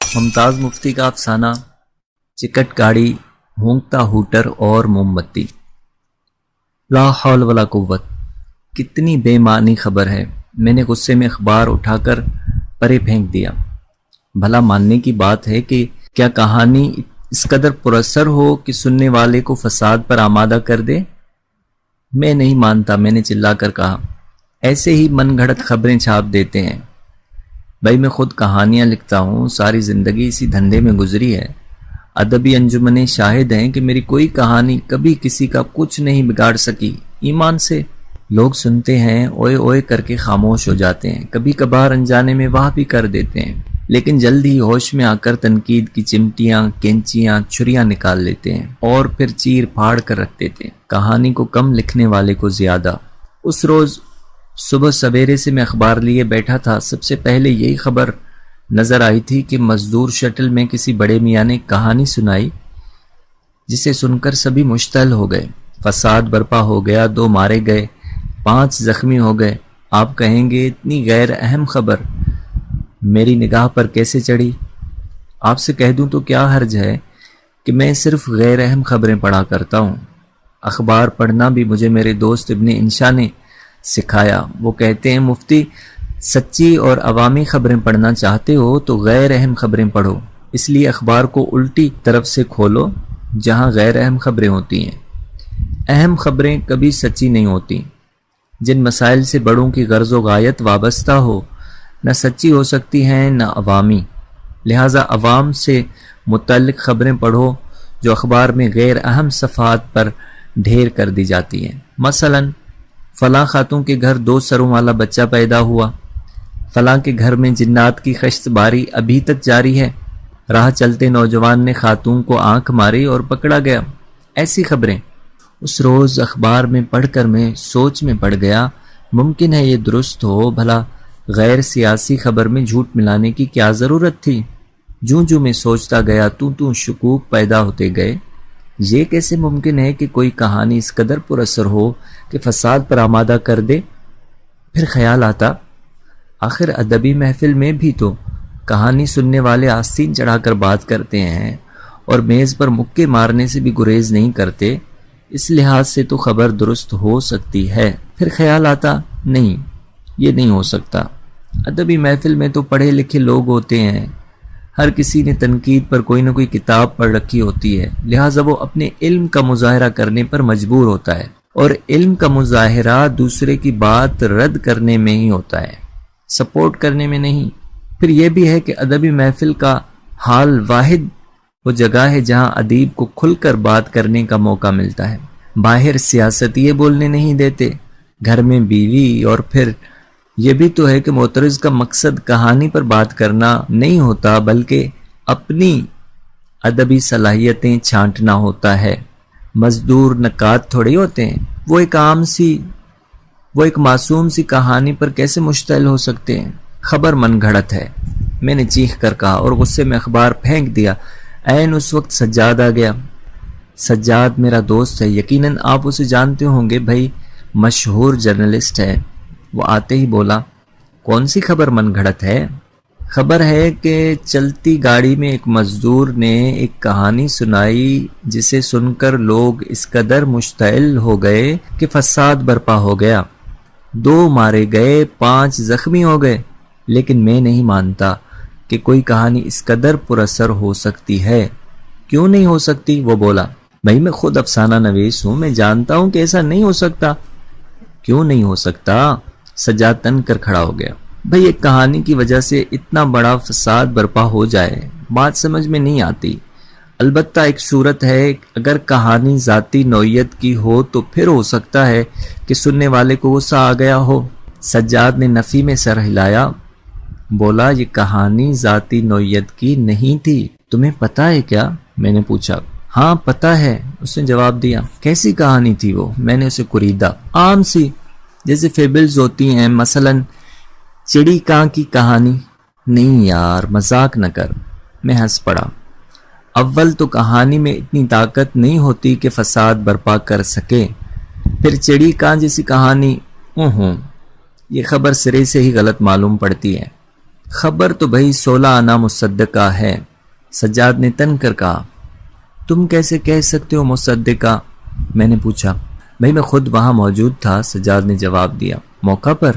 ممتاز مفتی کا افسانہ چکٹ گاڑی، ہونکتا ہوٹر اور موم بتی۔ لا حول ولا قوت، کتنی بے معنی خبر ہے۔ میں نے غصے میں اخبار اٹھا کر پرے پھینک دیا۔ بھلا ماننے کی بات ہے کہ کیا کہانی اس قدر پراثر ہو کہ سننے والے کو فساد پر آمادہ کر دے؟ میں نہیں مانتا، میں نے چلا کر کہا۔ ایسے ہی من گھڑت خبریں چھاپ دیتے ہیں۔ بھائی میں خود کہانیاں لکھتا ہوں، ساری زندگی اسی دھندے میں گزری ہے۔ ادبی انجمنیں شاہد ہیں کہ میری کوئی کہانی کبھی کسی کا کچھ نہیں بگاڑ سکی، ایمان سے۔ لوگ سنتے ہیں، اوئے اوئے کر کے خاموش ہو جاتے ہیں، کبھی کبھار انجانے میں واہ بھی کر دیتے ہیں، لیکن جلد ہی ہوش میں آ کر تنقید کی چمٹیاں، کینچیاں، چھریاں نکال لیتے ہیں اور پھر چیر پھاڑ کر رکھ دیتے ہیں۔ کہانی کو کم لکھنے والے کو زیادہ۔ اس روز صبح سویرے سے میں اخبار لیے بیٹھا تھا، سب سے پہلے یہی خبر نظر آئی تھی کہ مزدور شٹل میں کسی بڑے میاں نے کہانی سنائی، جسے سن کر سبھی مشتعل ہو گئے۔ فساد برپا ہو گیا، 2 مارے گئے، 5 زخمی ہو گئے۔ آپ کہیں گے اتنی غیر اہم خبر میری نگاہ پر کیسے چڑھی؟ آپ سے کہہ دوں تو کیا حرج ہے کہ میں صرف غیر اہم خبریں پڑھا کرتا ہوں۔ اخبار پڑھنا بھی مجھے میرے دوست ابن انشا نے سکھایا۔ وہ کہتے ہیں مفتی، سچی اور عوامی خبریں پڑھنا چاہتے ہو تو غیر اہم خبریں پڑھو، اس لیے اخبار کو الٹی طرف سے کھولو جہاں غیر اہم خبریں ہوتی ہیں۔ اہم خبریں کبھی سچی نہیں ہوتی۔ جن مسائل سے بڑوں کی غرض و غایت وابستہ ہو، نہ سچی ہو سکتی ہیں نہ عوامی۔ لہٰذا عوام سے متعلق خبریں پڑھو جو اخبار میں غیر اہم صفحات پر ڈھیر کر دی جاتی ہیں۔ مثلاً فلاں خاتون کے گھر 2 سروں والا بچہ پیدا ہوا، فلاں کے گھر میں جنات کی خشت باری ابھی تک جاری ہے، راہ چلتے نوجوان نے خاتون کو آنکھ ماری اور پکڑا گیا۔ ایسی خبریں اس روز اخبار میں پڑھ کر میں سوچ میں پڑ گیا، ممکن ہے یہ درست ہو، بھلا غیر سیاسی خبر میں جھوٹ ملانے کی کیا ضرورت تھی؟ جوں میں سوچتا گیا تو شکوک پیدا ہوتے گئے۔ یہ کیسے ممکن ہے کہ کوئی کہانی اس قدر پراثر ہو کہ فساد پر آمادہ کر دے؟ پھر خیال آتا، آخر ادبی محفل میں بھی تو کہانی سننے والے آستین چڑھا کر بات کرتے ہیں اور میز پر مکے مارنے سے بھی گریز نہیں کرتے، اس لحاظ سے تو خبر درست ہو سکتی ہے۔ پھر خیال آتا، نہیں یہ نہیں ہو سکتا، ادبی محفل میں تو پڑھے لکھے لوگ ہوتے ہیں، ہر کسی نے تنقید پر کوئی نہ کوئی کتاب پڑھ رکھی ہوتی ہے، لہٰذا وہ اپنے علم کا مظاہرہ کرنے پر مجبور ہوتا ہے، اور علم کا مظاہرہ دوسرے کی بات رد کرنے میں ہی ہوتا ہے، سپورٹ کرنے میں نہیں۔ پھر یہ بھی ہے کہ ادبی محفل کا حال واحد وہ جگہ ہے جہاں ادیب کو کھل کر بات کرنے کا موقع ملتا ہے۔ باہر سیاستیے بولنے نہیں دیتے، گھر میں بیوی، اور پھر یہ بھی تو ہے کہ معترض کا مقصد کہانی پر بات کرنا نہیں ہوتا بلکہ اپنی ادبی صلاحیتیں چھانٹنا ہوتا ہے۔ مزدور نقاد تھوڑے ہوتے ہیں، وہ ایک معصوم سی کہانی پر کیسے مشتعل ہو سکتے ہیں؟ خبر من گھڑت ہے، میں نے چیخ کر کہا اور غصے میں اخبار پھینک دیا۔ عین اس وقت سجاد آ گیا۔ سجاد میرا دوست ہے، یقیناً آپ اسے جانتے ہوں گے، بھائی مشہور جرنلسٹ ہے۔ وہ آتے ہی بولا، کون سی خبر من گھڑت ہے؟ خبر ہے کہ چلتی گاڑی میں ایک مزدور نے ایک کہانی سنائی جسے سن کر لوگ اس قدر مشتعل ہو گئے کہ فساد برپا ہو گیا، 2 مارے گئے، 5 زخمی ہو گئے، لیکن میں نہیں مانتا کہ کوئی کہانی اس قدر پراثر ہو سکتی ہے۔ کیوں نہیں ہو سکتی؟ وہ بولا، بھائی میں خود افسانہ نویس ہوں، میں جانتا ہوں کہ ایسا نہیں ہو سکتا۔ کیوں نہیں ہو سکتا؟ سجاد تن کر کھڑا ہو گیا۔ بھئی ایک کہانی کی وجہ سے اتنا بڑا فساد برپا ہو جائے، بات سمجھ میں نہیں آتی۔ البتہ ایک صورت ہے، اگر کہانی ذاتی نوعیت کی ہو تو پھر ہو سکتا ہے کہ سننے والے کو غصہ آ گیا ہو۔ سجاد نے نفی میں سر ہلایا، بولا یہ کہانی ذاتی نوعیت کی نہیں تھی۔ تمہیں پتہ ہے کیا؟ میں نے پوچھا۔ ہاں پتہ ہے، اس نے جواب دیا۔ کیسی کہانی تھی وہ؟ میں نے اسے کوریدا۔ عام سی، جیسے فیبلز ہوتی ہیں، مثلاً چڑی کاں کی کہانی۔ نہیں یار مذاق نہ کر، میں ہنس پڑا۔ اول تو کہانی میں اتنی طاقت نہیں ہوتی کہ فساد برپا کر سکے، پھر چڑی کاں جیسی کہانی، یہ خبر سرے سے ہی غلط معلوم پڑتی ہے۔ خبر تو بھائی 16 آنا مصدقہ ہے، سجاد نے تن کر کہا۔ تم کیسے کہہ سکتے ہو مصدقہ؟ میں نے پوچھا۔ بھائی میں خود وہاں موجود تھا، سجاد نے جواب دیا۔ موقع پر؟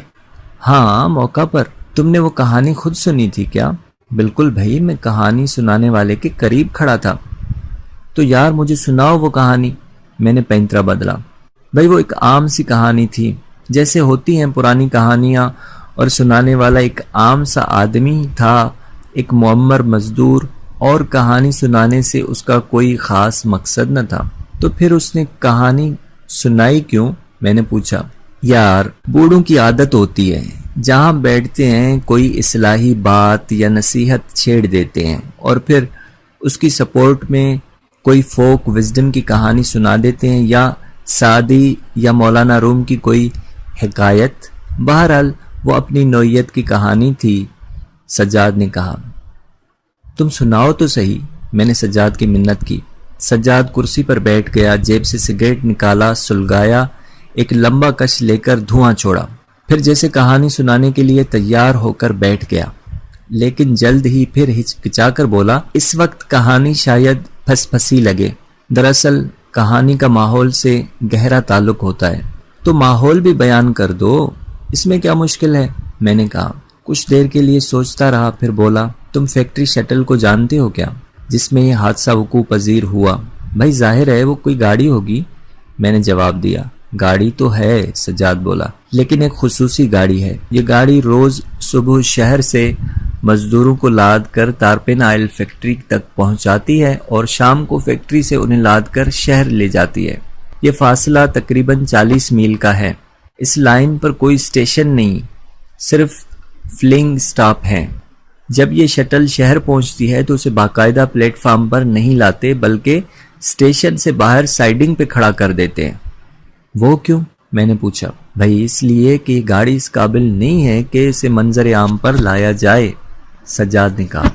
ہاں موقع پر۔ تم نے وہ کہانی خود سنی تھی کیا؟ بالکل بھائی، میں کہانی سنانے والے کے قریب کھڑا تھا۔ تو یار مجھے سناؤ وہ کہانی، میں نے پینترا بدلا۔ بھائی وہ ایک عام سی کہانی تھی، جیسے ہوتی ہیں پرانی کہانیاں، اور سنانے والا ایک عام سا آدمی تھا، ایک معمر مزدور، اور کہانی سنانے سے اس کا کوئی خاص مقصد نہ تھا۔ تو پھر اس نے کہانی سنائی کیوں؟ میں نے پوچھا۔ یار بوڑھوں کی عادت ہوتی ہے، جہاں بیٹھتے ہیں کوئی اصلاحی بات یا نصیحت چھیڑ دیتے ہیں اور پھر اس کی سپورٹ میں کوئی فوک وزڈم کی کہانی سنا دیتے ہیں، یا سعدی یا مولانا روم کی کوئی حکایت۔ بہرحال وہ اپنی نوعیت کی کہانی تھی، سجاد نے کہا۔ تم سناؤ تو صحیح، میں نے سجاد کی منت کی۔ سجاد کرسی پر بیٹھ گیا، جیب سے سگریٹ نکالا، سلگایا، ایک لمبا کش لے کر دھواں چھوڑا، پھر جیسے کہانی سنانے کے لیے تیار ہو کر بیٹھ گیا، لیکن جلد ہی پھر ہچکچا کر بولا، اس وقت کہانی شاید پھس پھسی لگے۔ دراصل کہانی کا ماحول سے گہرا تعلق ہوتا ہے، تو ماحول بھی بیان کر دو، اس میں کیا مشکل ہے؟ میں نے کہا۔ کچھ دیر کے لیے سوچتا رہا، پھر بولا، تم فیکٹری شٹل کو جانتے ہو کیا، جس میں یہ حادثہ وقوع پذیر ہوا؟ بھائی ظاہر ہے وہ کوئی گاڑی ہوگی، میں نے جواب دیا۔ گاڑی تو ہے، سجاد بولا، لیکن ایک خصوصی گاڑی ہے۔ یہ گاڑی روز صبح شہر سے مزدوروں کو لاد کر تارپین آئل فیکٹری تک پہنچاتی ہے اور شام کو فیکٹری سے انہیں لاد کر شہر لے جاتی ہے۔ یہ فاصلہ تقریباً 40 میل کا ہے۔ اس لائن پر کوئی اسٹیشن نہیں، صرف فلنگ سٹاپ ہیں۔ جب یہ شٹل شہر پہنچتی ہے تو اسے باقاعدہ پلیٹ فارم پر نہیں لاتے، بلکہ اسٹیشن سے باہر سائیڈنگ پہ کھڑا کر دیتے ہیں۔ وہ کیوں؟ میں نے پوچھا۔ بھائی اس لیے کہ یہ گاڑی اس قابل نہیں ہے کہ اسے منظر عام پر لایا جائے، سجاد نے کہا۔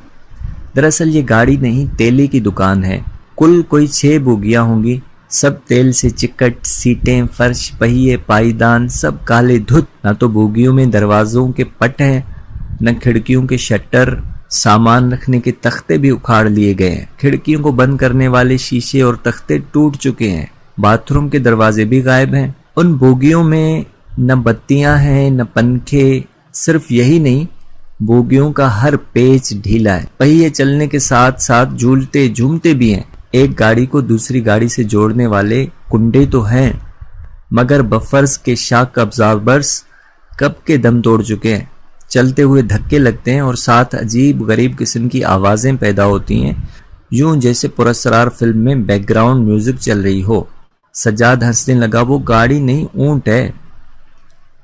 دراصل یہ گاڑی نہیں، تیلی کی دکان ہے۔ کل کوئی 6 بوگیاں ہوں گی، سب تیل سے چکٹ، سیٹیں، فرش، پہیے، پائیدان سب کالے دھت۔ نہ تو بوگیوں میں دروازوں کے پٹ ہیں، نہ کھڑکیوں کے شٹر، سامان رکھنے کے تختے بھی اکھاڑ لیے گئے ہیں، کھڑکیوں کو بند کرنے والے شیشے اور تختے ٹوٹ چکے ہیں، باتھ روم کے دروازے بھی غائب ہیں۔ ان بوگیوں میں نہ بتیاں ہیں نہ پنکھے، صرف یہی نہیں، بوگیوں کا ہر پیچ ڈھیلا ہے، پہیے چلنے کے ساتھ ساتھ جھولتے جھومتے بھی ہیں۔ ایک گاڑی کو دوسری گاڑی سے جوڑنے والے کنڈے تو ہیں، مگر بفرز کے شاک ابزاربرز کب کے دم توڑ چکے ہیں، چلتے ہوئے دھکے لگتے ہیں اور ساتھ عجیب غریب قسم کی آوازیں پیدا ہوتی ہیں، یوں جیسے پراسرار فلم میں بیک گراؤنڈ میوزک چل رہی ہو۔ سجاد ہنسنے لگا۔ وہ گاڑی نہیں، اونٹ ہے،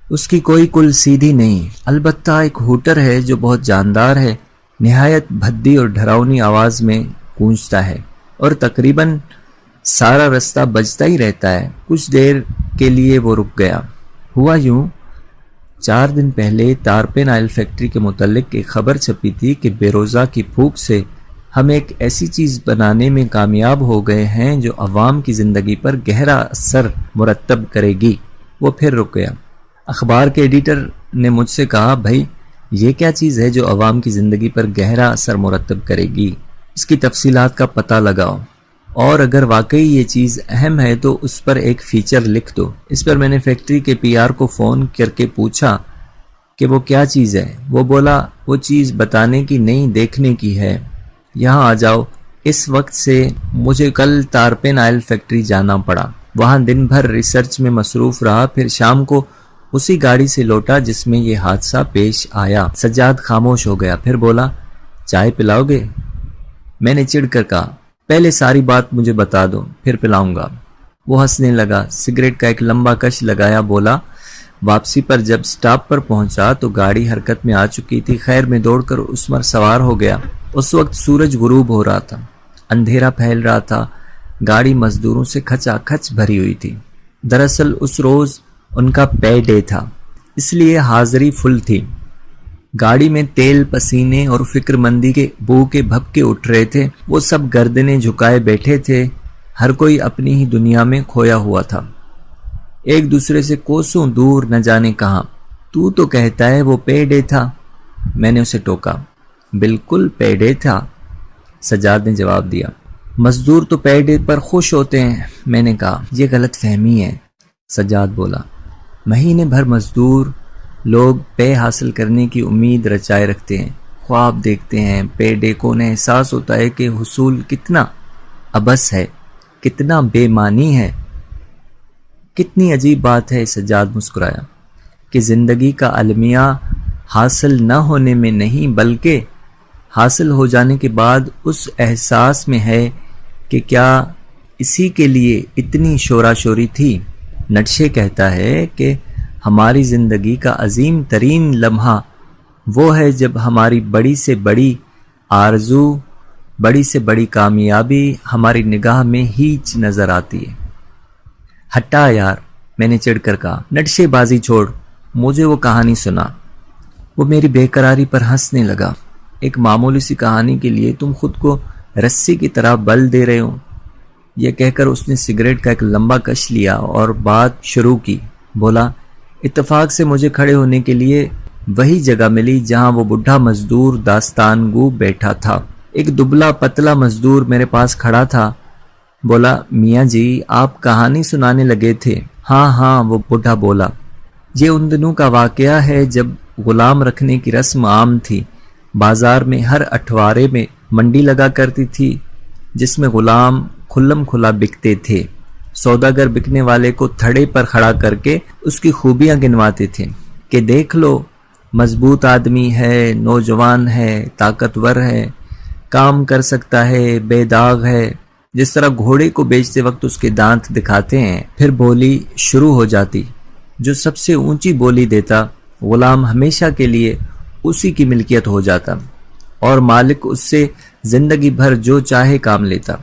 اس کی کوئی کل سیدھی نہیں، البتہ ایک ہوٹر ہے جو بہت جاندار ہے، نہایت بھدی اور ڈراؤنی آواز میں گونجتا ہے، اور تقریباً سارا رستہ بجتا ہی رہتا ہے۔ کچھ دیر کے لیے وہ رک گیا۔ ہوا یوں، 4 دن پہلے تارپین آئل فیکٹری کے متعلق ایک خبر چھپی تھی کہ بے روزہ کی پھونک سے ہم ایک ایسی چیز بنانے میں کامیاب ہو گئے ہیں جو عوام کی زندگی پر گہرا اثر مرتب کرے گی۔ وہ پھر رک گیا۔ اخبار کے ایڈیٹر نے مجھ سے کہا، بھائی یہ کیا چیز ہے جو عوام کی زندگی پر گہرا اثر مرتب کرے گی؟ اس کی تفصیلات کا پتہ لگاؤ، اور اگر واقعی یہ چیز اہم ہے تو اس پر ایک فیچر لکھ دو۔ اس پر میں نے فیکٹری کے PR کو فون کر کے پوچھا کہ وہ کیا چیز ہے۔ وہ بولا، وہ چیز بتانے کی نہیں، دیکھنے کی ہے، یہاں آ جاؤ۔ اس وقت سے مجھے کل تارپین آئل فیکٹری جانا پڑا، وہاں دن بھر ریسرچ میں مصروف رہا، پھر شام کو اسی گاڑی سے لوٹا جس میں یہ حادثہ پیش آیا۔ سجاد خاموش ہو گیا، پھر بولا، چائے پلاؤ گے؟ میں نے چڑھ کر کہا، پہلے ساری بات مجھے بتا دو، پھر پلاؤں گا۔ وہ ہنسنے لگا، سگریٹ کا ایک لمبا کش لگایا، بولا، واپسی پر جب سٹاپ پر پہنچا تو گاڑی حرکت میں آ چکی تھی، خیر میں دوڑ کر اس پر سوار ہو گیا۔ اس وقت سورج غروب ہو رہا تھا، اندھیرا پھیل رہا تھا، گاڑی مزدوروں سے کھچا کھچ بھری ہوئی تھی۔ دراصل اس روز ان کا پے ڈے تھا، اس لیے حاضری فل تھی۔ گاڑی میں تیل، پسینے اور فکر مندی کے بو کے بھپکے اٹھ رہے تھے۔ وہ سب گردنیں جھکائے بیٹھے تھے، ہر کوئی اپنی ہی دنیا میں کھویا ہوا تھا، ایک دوسرے سے کوسوں دور، نہ جانے کہاں۔ تو کہتا ہے وہ پے ڈے تھا، میں نے اسے ٹوکا۔ بالکل پے ڈے تھا، سجاد نے جواب دیا۔ مزدور تو پے ڈے پر خوش ہوتے ہیں، میں نے کہا۔ یہ غلط فہمی ہے، سجاد بولا۔ مہینے بھر مزدور لوگ پے حاصل کرنے کی امید رچائے رکھتے ہیں، خواب دیکھتے ہیں۔ پے ڈے کو انہیں احساس ہوتا ہے کہ حصول کتنا عبث ہے، کتنا بے معنی ہے۔ کتنی عجیب بات ہے، سجاد مسکرایا، کہ زندگی کا المیہ حاصل نہ ہونے میں نہیں بلکہ حاصل ہو جانے کے بعد اس احساس میں ہے کہ کیا اسی کے لیے اتنی شورا شوری تھی۔ نٹشے کہتا ہے کہ ہماری زندگی کا عظیم ترین لمحہ وہ ہے جب ہماری بڑی سے بڑی آرزو، بڑی سے بڑی کامیابی ہماری نگاہ میں ہیچ نظر آتی ہے۔ ہٹا یار، میں نے چڑھ کر کہا، نٹشے بازی چھوڑ، مجھے وہ کہانی سنا۔ وہ میری بے قراری پر ہنسنے لگا۔ ایک معمولی سی کہانی کے لیے تم خود کو رسی کی طرح بل دے رہے ہو۔ یہ کہہ کر اس نے سگریٹ کا ایک لمبا کش لیا اور بات شروع کی۔ بولا، اتفاق سے مجھے کھڑے ہونے کے لیے وہی جگہ ملی جہاں وہ بڈھا مزدور داستان گو بیٹھا تھا۔ ایک دبلا پتلا مزدور میرے پاس کھڑا تھا۔ بولا، میاں جی آپ کہانی سنانے لگے تھے؟ ہاں ہاں، وہ بڈھا بولا۔ یہ ان دنوں کا واقعہ ہے جب غلام رکھنے کی رسم عام تھی۔ بازار میں ہر اٹھوارے میں منڈی لگا کرتی تھی جس میں غلام کھلم کھلا بکتے تھے۔ سوداگر بکنے والے کو تھڑے پر کھڑا کر کے اس کی خوبیاں گنواتے تھے کہ دیکھ لو، مضبوط آدمی ہے، نوجوان ہے، طاقتور ہے، کام کر سکتا ہے، بے داغ ہے۔ جس طرح گھوڑے کو بیچتے وقت اس کے دانت دکھاتے ہیں۔ پھر بولی شروع ہو جاتی۔ جو سب سے اونچی بولی دیتا، غلام ہمیشہ کے لیے اسی کی ملکیت ہو جاتا اور مالک اس سے زندگی بھر جو چاہے کام لیتا۔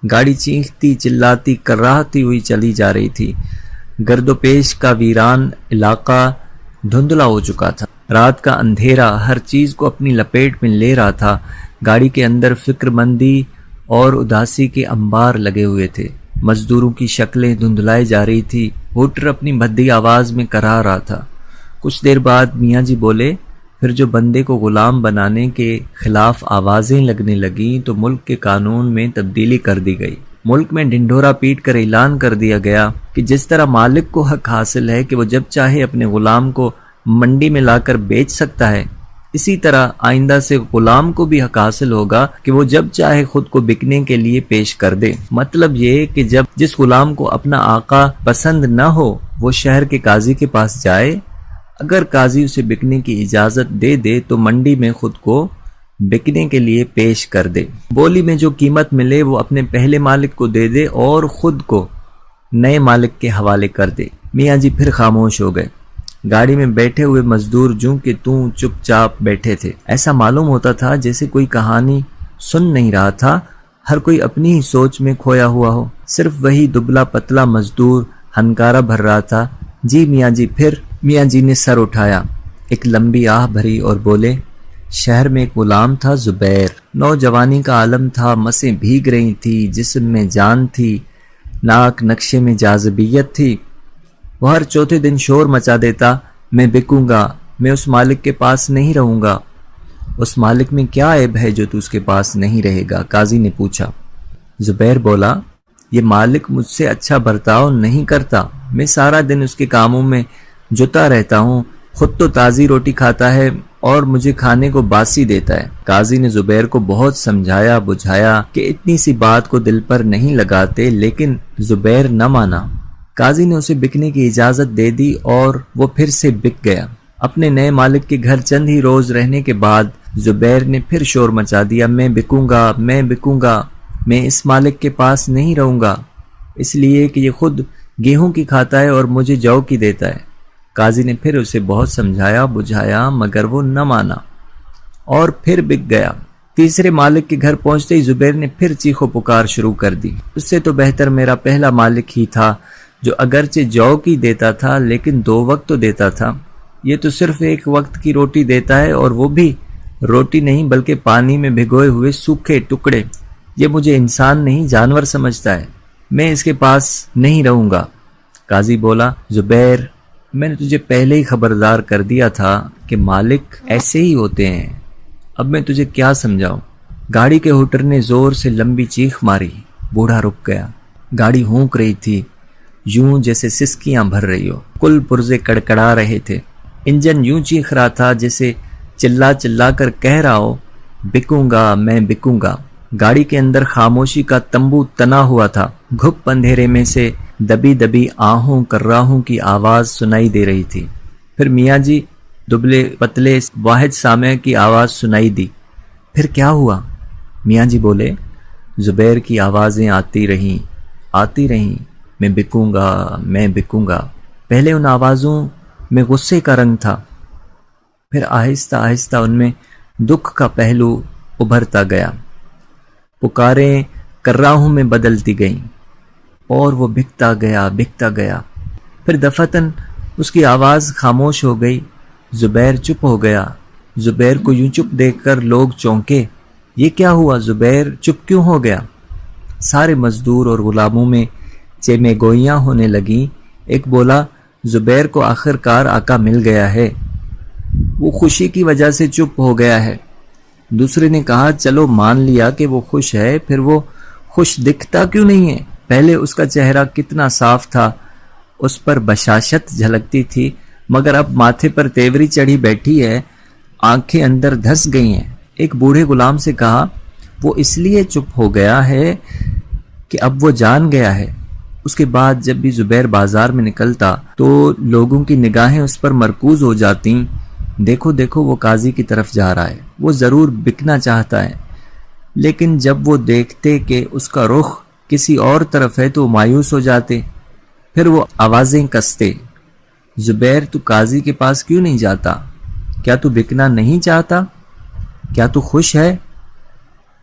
گاڑی چیختی چلاتی کراہتی ہوئی چلی جا رہی تھی۔ گرد و پیش کا ویران علاقہ دھندلا ہو چکا تھا۔ رات کا اندھیرا ہر چیز کو اپنی لپیٹ میں لے رہا تھا۔ گاڑی کے اندر فکر مندی اور اداسی کے انبار لگے ہوئے تھے۔ مزدوروں کی شکلیں دھندلائی جا رہی تھی۔ ہوٹر اپنی بھدی آواز میں کرا رہا تھا۔ کچھ دیر بعد میاں جی بولے، پھر جو بندے کو غلام بنانے کے خلاف آوازیں لگنے لگیں تو ملک کے قانون میں تبدیلی کر دی گئی۔ ملک میں ڈھنڈورا پیٹ کر اعلان کر دیا گیا کہ جس طرح مالک کو حق حاصل ہے کہ وہ جب چاہے اپنے غلام کو منڈی میں لا کر بیچ سکتا ہے، اسی طرح آئندہ سے غلام کو بھی حق حاصل ہوگا کہ وہ جب چاہے خود کو بکنے کے لیے پیش کر دے۔ مطلب یہ کہ جب جس غلام کو اپنا آقا پسند نہ ہو وہ شہر کے قاضی کے پاس جائے، اگر قاضی اسے بکنے کی اجازت دے دے تو منڈی میں خود کو بکنے کے لیے پیش کر دے۔ بولی میں جو قیمت ملے وہ اپنے پہلے مالک کو دے دے اور خود کو نئے مالک کے حوالے کر دے۔ میاں جی پھر خاموش ہو گئے۔ گاڑی میں بیٹھے ہوئے مزدور جوں کہ توں چپ چاپ بیٹھے تھے۔ ایسا معلوم ہوتا تھا جیسے کوئی کہانی سن نہیں رہا تھا، ہر کوئی اپنی ہی سوچ میں کھویا ہوا ہو۔ صرف وہی دبلا پتلا مزدور ہنکارا بھر رہا تھا، جی میاں جی پھر؟ میاں جی نے سر اٹھایا، ایک لمبی آہ بھری اور بولے، شہر میں ایک غلام تھا زبیر۔ نوجوانی کا عالم تھا، مسیں بھیگ رہی تھی، جسم میں جان تھی، ناک نقشے میں جاذبیت تھی۔ وہ ہر چوتھے دن شور مچا دیتا، میں بکوں گا، میں اس مالک کے پاس نہیں رہوں گا۔ اس مالک میں کیا عیب ہے جو تو اس کے پاس نہیں رہے گا؟ قاضی نے پوچھا۔ زبیر بولا، یہ مالک مجھ سے اچھا برتاؤ نہیں کرتا، میں سارا دن اس کے کاموں میں جتا رہتا ہوں، خود تو تازی روٹی کھاتا ہے اور مجھے کھانے کو باسی دیتا ہے۔ قاضی نے زبیر کو بہت سمجھایا بجھایا کہ اتنی سی بات کو دل پر نہیں لگاتے، لیکن زبیر نہ مانا۔ قاضی نے اسے بکنے کی اجازت دے دی اور وہ پھر سے بک گیا۔ اپنے نئے مالک کے گھر چند ہی روز رہنے کے بعد زبیر نے پھر شور مچا دیا، میں بکوں گا، میں بکوں گا، میں اس مالک کے پاس نہیں رہوں گا، اس لیے کہ یہ خود گیہوں کی کھاتا ہے اور مجھے جو کی دیتا ہے۔ قاضی نے پھر اسے بہت سمجھایا بجھایا مگر وہ نہ مانا اور پھر بک گیا۔ تیسرے مالک کے گھر پہنچتے ہی زبیر نے پھر چیخ و پکار شروع کر دی، اس سے تو بہتر میرا پہلا مالک ہی تھا جو اگرچہ جو کی دیتا تھا لیکن 2 وقت تو دیتا تھا، یہ تو صرف 1 وقت کی روٹی دیتا ہے اور وہ بھی روٹی نہیں بلکہ پانی میں بھگوئے ہوئے سوکھے ٹکڑے۔ یہ مجھے انسان نہیں جانور سمجھتا ہے، میں اس کے پاس نہیں رہوں گا۔ قاضی بولا، زبیر میں نے تجھے پہلے ہی خبردار کر دیا تھا کہ مالک ایسے ہی ہوتے ہیں، اب میں تجھے کیا سمجھاؤں؟ گاڑی کے ہوٹر نے زور سے لمبی چیخ ماری۔ بوڑھا رک گیا۔ گاڑی ہونک رہی تھی، یوں جیسے سسکیاں بھر رہی ہو۔ کل پرزے کڑکڑا رہے تھے۔ انجن یوں چیخ رہا تھا جیسے چلا چلا کر کہہ رہا ہو، بکوں گا میں بکوں گا۔ گاڑی کے اندر خاموشی کا تمبو تنا ہوا تھا۔ گھپ اندھیرے میں سے دبی دبی آہوں کراہوں کی آواز سنائی دے رہی تھی۔ پھر میاں جی دبلے پتلے واحد سامع کی آواز سنائی دی۔ پھر کیا ہوا؟ میاں جی بولے۔ زبیر کی آوازیں آتی رہیں، میں بکوں گا میں بکوں گا۔ پہلے ان آوازوں میں غصے کا رنگ تھا، پھر آہستہ آہستہ ان میں دکھ کا پہلو ابھرتا گیا۔ پکاریں کراہوں میں بدلتی گئیں اور وہ بکتا گیا۔ پھر دفعتاً اس کی آواز خاموش ہو گئی۔ زبیر چپ ہو گیا۔ زبیر کو یوں چپ دیکھ کر لوگ چونکے۔ یہ کیا ہوا؟ زبیر چپ کیوں ہو گیا؟ سارے مزدور اور غلاموں میں چیمے گوئیاں ہونے لگیں۔ ایک بولا، زبیر کو آخر کار آقا مل گیا ہے، وہ خوشی کی وجہ سے چپ ہو گیا ہے۔ دوسرے نے کہا، چلو مان لیا کہ وہ خوش ہے، پھر وہ خوش دکھتا کیوں نہیں ہے؟ پہلے اس کا چہرہ کتنا صاف تھا، اس پر بشاشت جھلکتی تھی، مگر اب ماتھے پر تیوری چڑھی بیٹھی ہے، آنکھیں اندر دھس گئی ہیں۔ ایک بوڑھے غلام سے کہا، وہ اس لیے چپ ہو گیا ہے کہ اب وہ جان گیا ہے۔ اس کے بعد جب بھی زبیر بازار میں نکلتا تو لوگوں کی نگاہیں اس پر مرکوز ہو جاتیں۔ دیکھو وہ قاضی کی طرف جا رہا ہے، وہ ضرور بکنا چاہتا ہے۔ لیکن جب وہ دیکھتے کہ اس کا رخ کسی اور طرف ہے تو مایوس ہو جاتے، پھر وہ آوازیں کستے، زبیر تو قاضی کے پاس کیوں نہیں جاتا؟ کیا تو بکنا نہیں چاہتا؟ کیا تو خوش ہے؟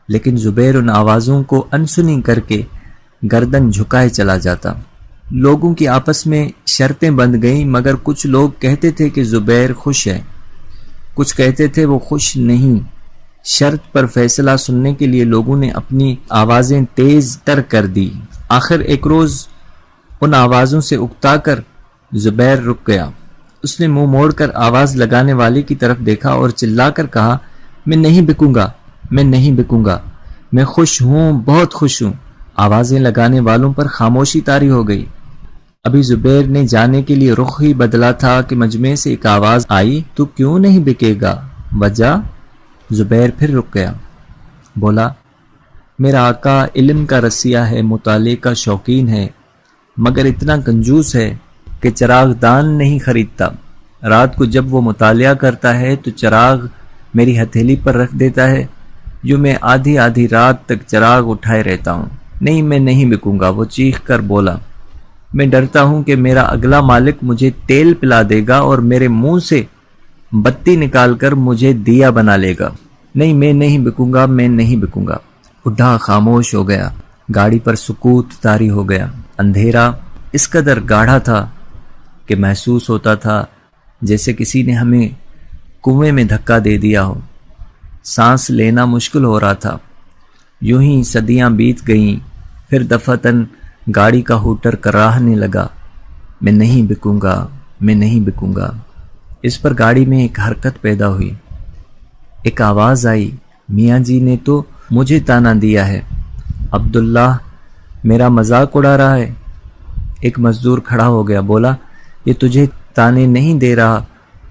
لیکن زبیر ان آوازوں کو انسنی کر کے گردن جھکائے چلا جاتا۔ لوگوں کی آپس میں شرطیں بند گئیں، مگر کچھ لوگ کہتے تھے کہ زبیر خوش ہے، کچھ کہتے تھے وہ خوش نہیں۔ شرط پر فیصلہ سننے کے لیے لوگوں نے اپنی آوازیں تیز تر کر دی۔ آخر ایک روز ان آوازوں سے اکتا کر زبیر رک گیا۔ اس نے منہ موڑ کر آواز لگانے والے کی طرف دیکھا اور چلا کر کہا، میں نہیں بکوں گا، میں نہیں بکوں گا، میں خوش ہوں، بہت خوش ہوں۔ آوازیں لگانے والوں پر خاموشی طاری ہو گئی۔ ابھی زبیر نے جانے کے لیے رخ ہی بدلا تھا کہ مجمع سے ایک آواز آئی، تو کیوں نہیں بکے گا؟ وجہ؟ زبیر پھر رک گیا۔ بولا، میرا آقا علم کا رسیہ ہے، مطالعے کا شوقین ہے، مگر اتنا کنجوس ہے کہ چراغ دان نہیں خریدتا۔ رات کو جب وہ مطالعہ کرتا ہے تو چراغ میری ہتھیلی پر رکھ دیتا ہے، یوں میں آدھی آدھی رات تک چراغ اٹھائے رہتا ہوں۔ نہیں، میں نہیں بکوں گا، وہ چیخ کر بولا۔ میں ڈرتا ہوں کہ میرا اگلا مالک مجھے تیل پلا دے گا اور میرے منہ سے بتی نکال کر مجھے دیا بنا لے گا۔ نہیں، میں نہیں بکوں گا، میں نہیں بکوں گا۔ بڈھا خاموش ہو گیا۔ گاڑی پر سکوت طاری ہو گیا۔ اندھیرا اس قدر گاڑھا تھا کہ محسوس ہوتا تھا جیسے کسی نے ہمیں کنویں میں دھکا دے دیا ہو۔ سانس لینا مشکل ہو رہا تھا۔ یوں ہی صدیاں بیت گئیں۔ پھر دفعتاً گاڑی کا ہوٹر کراہنے لگا، میں نہیں بکوں گا، میں نہیں بکوں گا۔ اس پر گاڑی میں ایک حرکت پیدا ہوئی۔ ایک آواز آئی، میاں جی نے تو مجھے تانا دیا ہے، عبداللہ میرا مذاق اڑا رہا ہے۔ ایک مزدور کھڑا ہو گیا، بولا، یہ تجھے تانے نہیں دے رہا،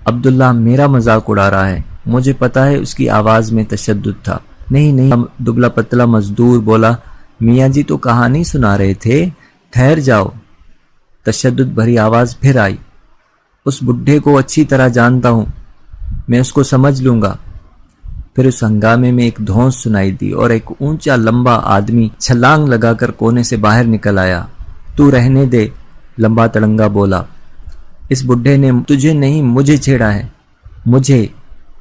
عبداللہ میرا مذاق اڑا رہا ہے۔ مجھے پتا ہے اس کی آواز میں تشدد تھا۔ نہیں، دبلا پتلا مزدور بولا، میاں جی تو کہانی سنا رہے تھے، ٹھہر جاؤ۔ تشدد بھری آواز پھر آئی، اس بڈھے کو اچھی طرح جانتا ہوں، میں اس کو سمجھ لوں گا۔ پھر اس ہنگامے میں ایک دھونس سنائی دی اور ایک اونچا لمبا آدمی چھلانگ لگا کر کونے سے باہر نکل آیا۔ تو رہنے دے، لمبا تڑنگا بولا، اس بڈھے نے تجھے نہیں مجھے چھیڑا ہے، مجھے،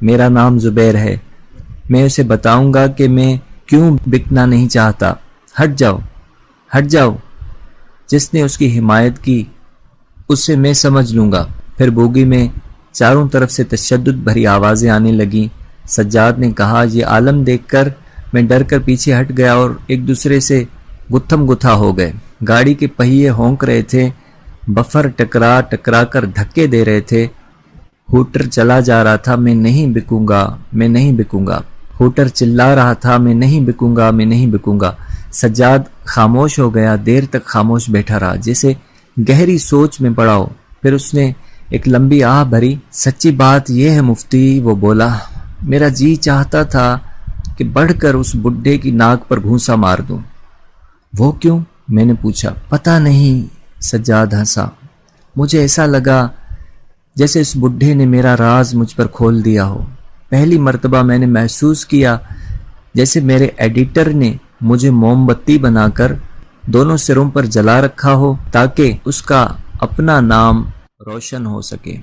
میرا نام زبیر ہے، میں اسے بتاؤں گا کہ میں کیوں بکنا نہیں چاہتا۔ ہٹ جاؤ، ہٹ جاؤ۔ جس نے اس کی حمایت کی اسے میں سمجھ لوں گا۔ پھر بوگی میں چاروں طرف سے تشدد بھری آوازیں آنے لگیں۔ سجاد نے کہا، یہ عالم دیکھ کر میں ڈر کر پیچھے ہٹ گیا اور ایک دوسرے سے گتھم گتھا ہو گئے۔ گاڑی کے پہیے ہونک رہے تھے، بفر ٹکرا ٹکرا کر دھکے دے رہے تھے۔ ہوٹر چلا جا رہا تھا، میں نہیں بکوں گا، میں نہیں بکوں گا۔ ہوٹر چلا رہا تھا، میں نہیں بکوں گا، میں نہیں بکوں گا۔ سجاد خاموش ہو گیا، دیر تک خاموش بیٹھا رہا، جیسے گہری سوچ میں پڑا ہو۔ پھر اس نے ایک لمبی آہ بھری۔ سچی بات یہ ہے مفتی، وہ بولا، میرا جی چاہتا تھا کہ بڑھ کر اس بڈھے کی ناک پر گھونسا مار دوں۔ وہ کیوں؟ میں نے پوچھا۔ پتہ نہیں، سجاد ہنسا۔ مجھے ایسا لگا جیسے اس بڈھے نے میرا راز مجھ پر کھول دیا ہو۔ پہلی مرتبہ میں نے محسوس کیا جیسے میرے ایڈیٹر نے مجھے موم بتی بنا کر دونوں سروں پر جلا رکھا ہو تاکہ اس کا اپنا نام روشن ہو سکے۔